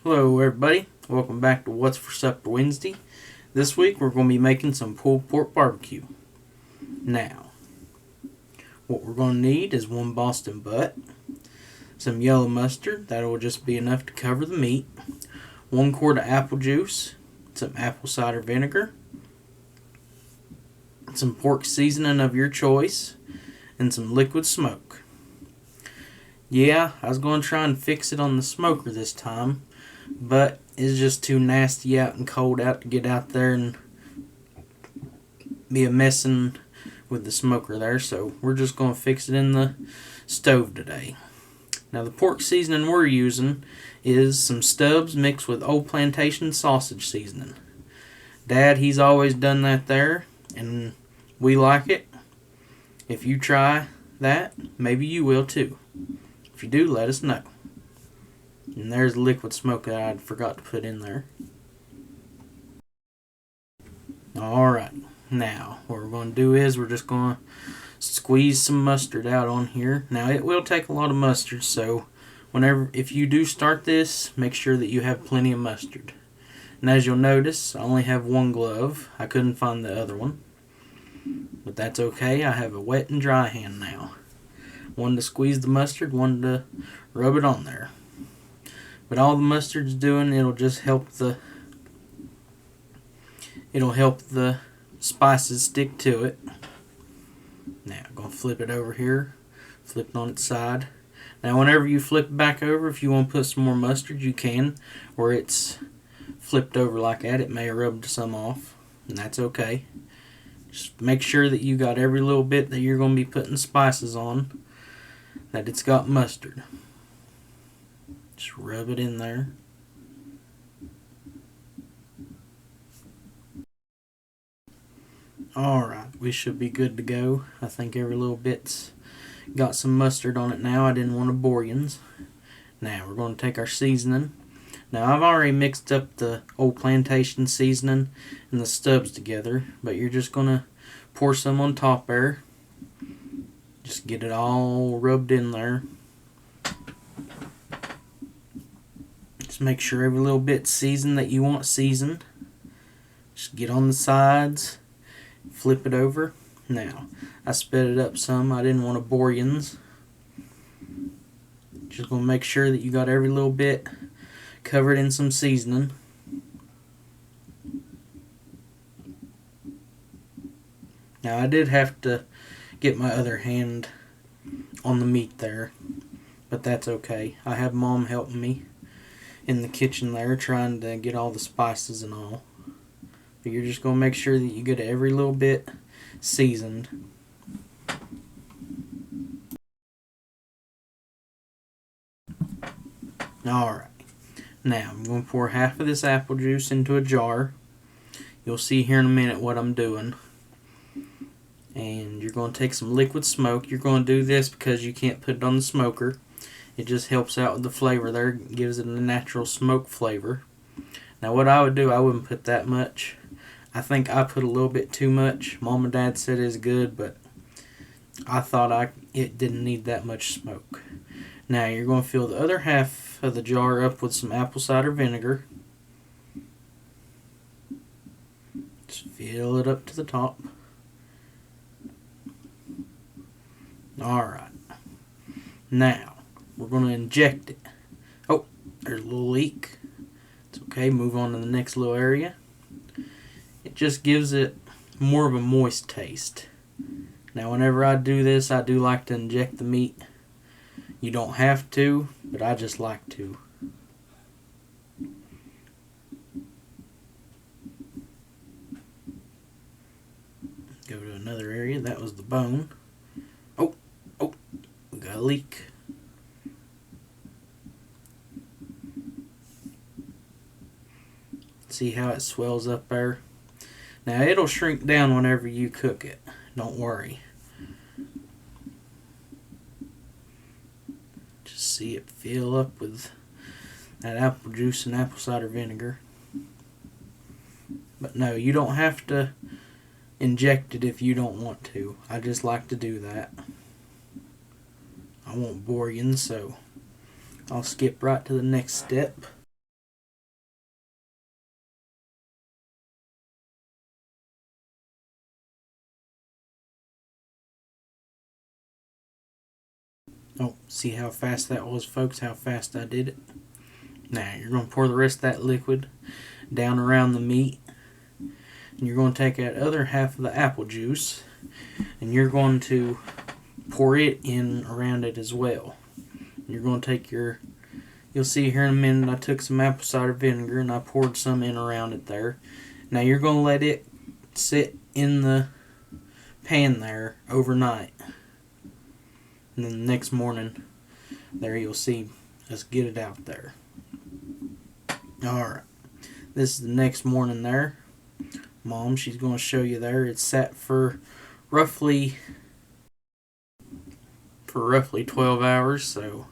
Hello everybody, welcome back to What's for Supper Wednesday. This week we're going to be making some pulled pork barbecue. Now, what we're going to need is one Boston butt, some yellow mustard, that will just be enough to cover the meat, 1 quart of apple juice, some apple cider vinegar, some pork seasoning of your choice, and some liquid smoke. Yeah, I was going to try and fix it on the smoker this time, but it's just too nasty out and cold out to get out there and be a messing with the smoker there, so we're just going to fix it in the stove today. Now the pork seasoning we're using is some stubs mixed with Old Plantation sausage seasoning. Dad, he's always done that there, and we like it. If you try that, maybe you will too. If you do, let us know. And there's liquid smoke that I forgot to put in there. Alright, now what we're going to do is we're just going to squeeze some mustard out on here. Now it will take a lot of mustard, so if you do start this, make sure that you have plenty of mustard. And as you'll notice, I only have one glove. I couldn't find the other one. But that's okay, I have a wet and dry hand now. One to squeeze the mustard, one to rub it on there. But all the mustard's doing, it'll help the spices stick to it. Now I'm going to flip it over here, flip it on its side. Now whenever you flip it back over, if you want to put some more mustard, you can. Where it's flipped over like that, it may have rubbed some off, and that's okay. Just make sure that you got every little bit that you're going to be putting spices on, that it's got mustard. Just rub it in there. Alright, we should be good to go. I think every little bit's got some mustard on it now. I didn't want to bore you. Now we're going to take our seasoning. Now I've already mixed up the Old Plantation seasoning and the stubs together, but you're just going to pour some on top there. Just get it all rubbed in there. Just make sure every little bit's seasoned that you want seasoned. Just get on the sides, flip it over. Now, I sped it up some. I didn't want to bore you. Just going to make sure that you got every little bit covered in some seasoning. Now, I did have to get my other hand on the meat there, but that's okay. I have Mom helping me in the kitchen there, trying to get all the spices and all. But you're just going to make sure that you get every little bit seasoned. Alright, now I'm going to pour half of this apple juice into a jar. You'll see here in a minute what I'm doing. And you're going to take some liquid smoke. You're going to do this because you can't put it on the smoker. It just helps out with the flavor there. It gives it a natural smoke flavor. Now what I would do, I wouldn't put that much. I think I put a little bit too much. Mom and Dad said it's good, but I thought it didn't need that much smoke. Now you're going to fill the other half of the jar up with some apple cider vinegar. Just fill it up to the top. Alright. Now, we're going to inject it. Oh, there's a little leak. It's okay, move on to the next little area. It just gives it more of a moist taste. Now whenever I do this, I do like to inject the meat. You don't have to, but I just like to. Go to another area. That was the bone. Oh, we got a leak. See how it swells up there? Now it'll shrink down whenever you cook it. Don't worry. Just see it fill up with that apple juice and apple cider vinegar. But no, you don't have to inject it if you don't want to. I just like to do that. I won't bore you, so I'll skip right to the next step. Oh, see how fast that was, folks, how fast I did it. Now, you're going to pour the rest of that liquid down around the meat. And you're going to take that other half of the apple juice and you're going to pour it in around it as well. And you're going to take your, you'll see here in a minute, I took some apple cider vinegar and I poured some in around it there. Now, you're going to let it sit in the pan there overnight. And then the next morning, there you'll see us get it out there. Alright, this is the next morning there. Mom, she's going to show you there. It's sat for roughly 12 hours, so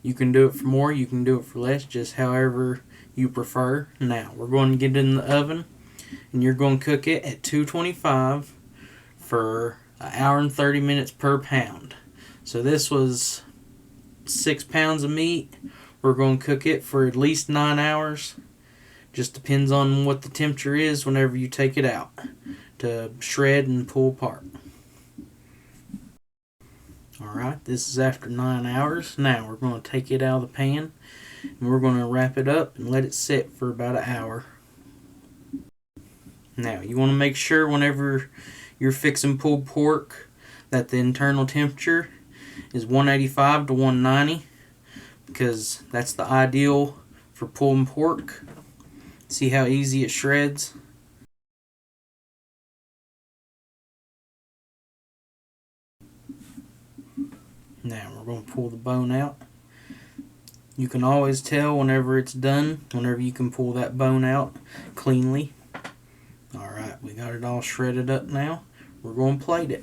you can do it for more, you can do it for less, just however you prefer. Now, we're going to get it in the oven, and you're going to cook it at 225 for an hour and 30 minutes per pound. So this was 6 pounds of meat. We're going to cook it for at least 9 hours. Just depends on what the temperature is whenever you take it out to shred and pull apart. Alright, this is after 9 hours. Now we're going to take it out of the pan and we're going to wrap it up and let it sit for about an hour. Now you want to make sure whenever you're fixing pulled pork that the internal temperature is 185 to 190 because that's the ideal for pulling pork. See how easy it shreds? Now we're going to pull the bone out. You can always tell whenever it's done, whenever you can pull that bone out cleanly. Alright, we got it all shredded up now. We're going to plate it.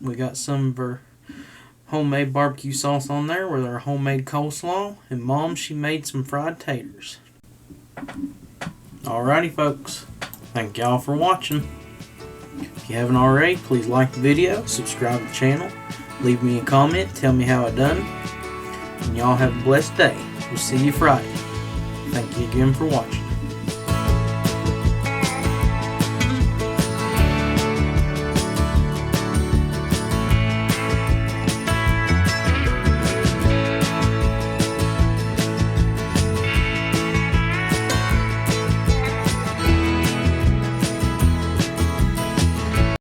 We got some of our homemade barbecue sauce on there with our homemade coleslaw, and Mom, she made some fried taters. Alrighty folks, thank y'all for watching. If you haven't already, please like the video, subscribe to the channel, leave me a comment, tell me how it done, and y'all have a blessed day. We'll see you Friday. Thank you again for watching.